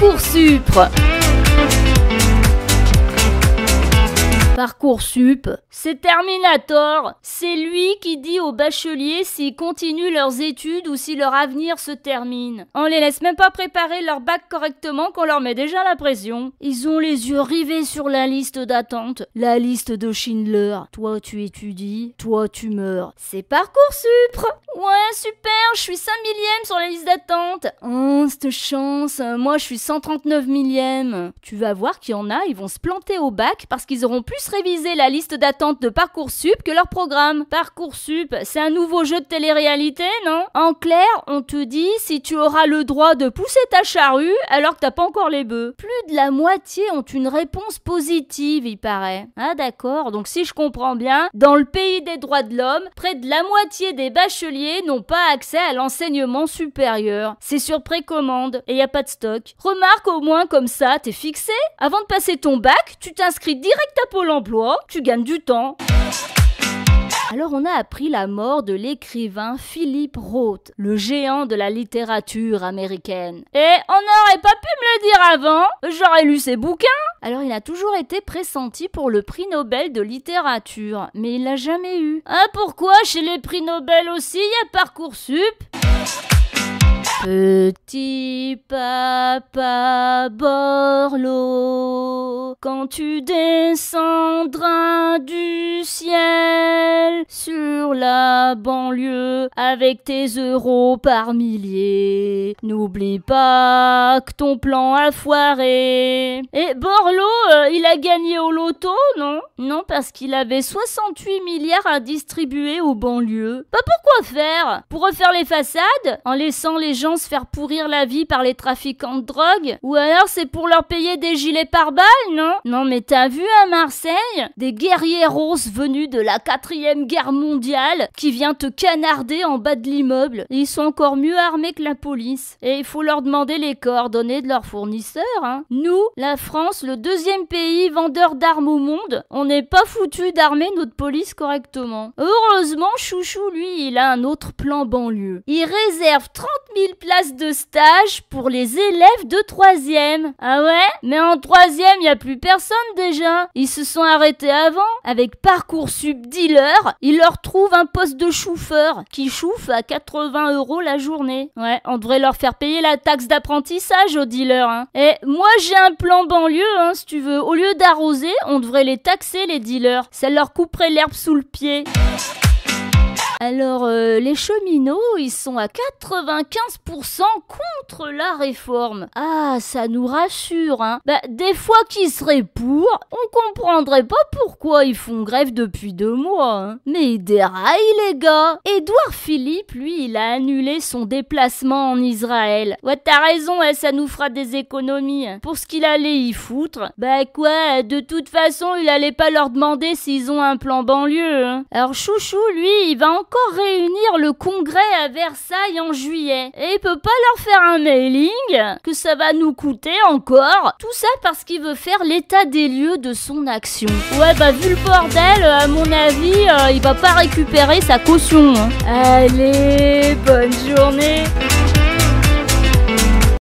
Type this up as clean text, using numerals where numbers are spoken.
Parcoursup. Parcoursup, c'est Terminator. C'est lui qui dit aux bacheliers s'ils continuent leurs études ou si leur avenir se termine. On les laisse même pas préparer leur bac correctement qu'on leur met déjà la pression. Ils ont les yeux rivés sur la liste d'attente, la liste de Schindler. Toi tu étudies, toi tu meurs. C'est Parcoursup. Ouais, super, je suis 5 millième sur la liste d'attente. Oh, cette chance, moi je suis 139 millième. Tu vas voir qu'il y en a, ils vont se planter au bac parce qu'ils auront plus révisé la liste d'attente de Parcoursup que leur programme. Parcoursup, c'est un nouveau jeu de télé-réalité, non? En clair, on te dit si tu auras le droit de pousser ta charrue alors que t'as pas encore les bœufs. Plus de la moitié ont une réponse positive, il paraît. Ah d'accord, donc si je comprends bien, dans le pays des droits de l'homme, près de la moitié des bacheliers n'ont pas accès à l'enseignement supérieur. C'est sur précommande et y a pas de stock. Remarque au moins comme ça, t'es fixé. Avant de passer ton bac, tu t'inscris direct à Pôle emploi, tu gagnes du temps. Alors on a appris la mort de l'écrivain Philip Roth, le géant de la littérature américaine. Et on n'aurait pas pu me le dire avant, j'aurais lu ses bouquins. Alors il a toujours été pressenti pour le prix Nobel de littérature, mais il l'a jamais eu. Ah pourquoi chez les prix Nobel aussi y a Parcoursup? Petit papa Borloo, quand tu descendras du ciel sur la banlieue avec tes euros par milliers, n'oublie pas que ton plan a foiré. Et Borloo, il a gagné au loto, non? Non, parce qu'il avait 68 milliards à distribuer aux banlieues. Bah pourquoi faire? Pour refaire les façades, en laissant les gens se faire pourrir la vie par les trafiquants de drogue? Ou alors c'est pour leur payer des gilets pare-balles, non? Non mais t'as vu à Marseille des guerrieros venus de la 4e guerre mondiale qui viennent te canarder en bas de l'immeuble. Ils sont encore mieux armés que la police. Et il faut leur demander les coordonnées de leurs fournisseurs, hein. Nous, la France, le 2e pays vendeur d'armes au monde, on n'est pas foutu d'armer notre police correctement. Heureusement, Chouchou, lui, il a un autre plan banlieue. Il réserve 30 000 places de stage pour les élèves de 3e. Ah ouais? Mais en 3e, il n'y a plus personne déjà. Ils se sont arrêtés avant. Avec Parcoursup dealer, il leur trouve un poste de chauffeur qui chauffe à 80 € la journée. Ouais, on devrait leur faire payer la taxe d'apprentissage aux dealers, hein. Et moi, j'ai un plan banlieue, hein, si tu veux. Au lieu d'arroser, on devrait les taxer, les dealers. Ça leur couperait l'herbe sous le pied. Alors, les cheminots, ils sont à 95% contre la réforme. Ah, ça nous rassure, hein. Bah, des fois qu'ils seraient pour, on comprendrait pas pourquoi ils font grève depuis 2 mois, hein. Mais ils déraillent, les gars. Édouard Philippe, lui, il a annulé son déplacement en Israël. Ouais, t'as raison, ouais, ça nous fera des économies. Pour ce qu'il allait y foutre, bah quoi, de toute façon, il allait pas leur demander s'ils ont un plan banlieue, hein. Alors, Chouchou, lui, il va encore réunir le congrès à Versailles en juillet. Et il peut pas leur faire un mailing que ça va nous coûter encore. Tout ça parce qu'il veut faire l'état des lieux de son action. Ouais, bah vu le bordel, à mon avis, il va pas récupérer sa caution, hein. Allez, bonne journée.